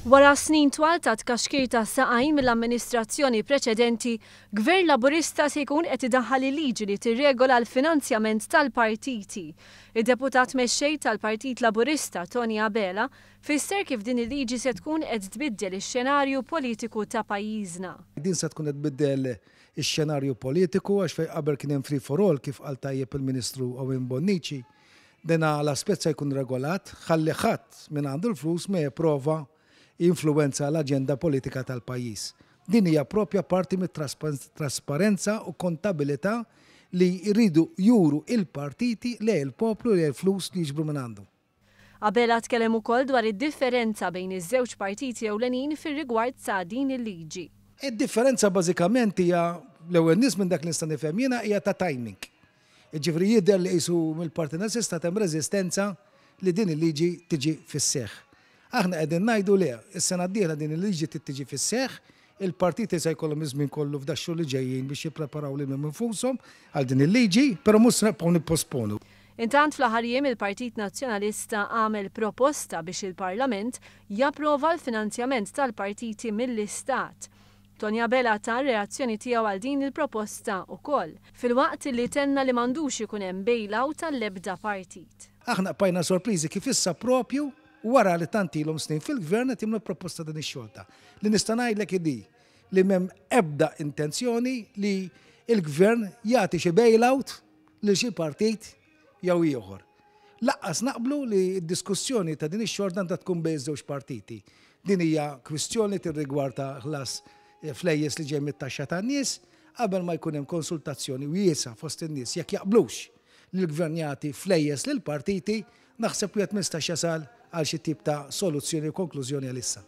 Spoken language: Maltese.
Wara snin twal ta' tkaxkir ta' saqajn mill-amministrazzjoni preċedenti, Gvern Laburista se jkun qed idaħħal il-liġi li tirregola l-finanzjament tal-partiti. Id-deputat mexxej tal-Partit Laburista Tony Abela fisser kif din il-liġi se tkun qed tbiddel ix-xenarju politiku ta' pajjiżna. Din se tkun qed tbiddel ix-xenarju politiku għax fejn qabel kien hemm free for all kif qal tajjeb il-Ministru Owen Bonnici. Dena l-aspett se jkun regolat, ħalli ħadd minn għandu l-flus ma jipprova influenza l-aġenda politika tal-pajjiż. Din hija proprja parti mit-trasparenza u kontabilità li jridu juru il-partiti lej il-poplu lej il-flus li jiġbru minn għandu. Abela tkellem ukoll dwar id-differenza bejn iż-żewġ partiti ewlenin fir-rigward sa' din il-liġi. Id-differenza bażikament hija l-ewwel nies minn dak li nista' nifhem jiena hija ta' timing. Jiġifieri jidher li qisu mill-parti nazista hemm reżistenza li din il-liġi tiġi fis-seħħ. Aħna qegħdin ngħidu le, is-sena d-dieħla din il-liġi tiġi fis-seħħ, il-partiti se jkollhom iż-żmien kollu f'dax-xhur li ġejjin biex jippreparaw lilhom infushom għal din il-liġi, però mhux se nibqgħu nipposponu. Intant fl-aħħar jiem il-Partit Nazzjonalista għamel proposta biex il-Parlament japprova l-finanzjament tal-partiti mill-Istat. Tony Abela tar reazzjoni tiegħu għal din il-proposta wkoll, filwaqt li tenna li m'għandux ikun hemm bailout tal-ebda partit. Aħna bqajna sorpriżi kif issa propju wara li tant ilhom snin fil-gvern qed jagħmlu proposta din ix-xogħol. Li nista' ngħidlek idi li m'hemm ebda intenzjoni li l-gvern jagħti xi bailout lil xi partit jew ieħor. Laqqas naqblu li d-diskussjoni ta' din ix-xogħol għandha tkun bejn żewġ partiti. Din hija kwistjoni tirrigwarda ħlas flejjes li ġej mit-taxxa tan-nies qabel ma jkun hemm konsultazzjoni wiesa fost in-nies jekk jaqblux li l-gvern jagħti flejjes lil partiti naħseb wieħed mistax jasal għal xi tip ta' soluzzjoni u konklużjoni għalissa.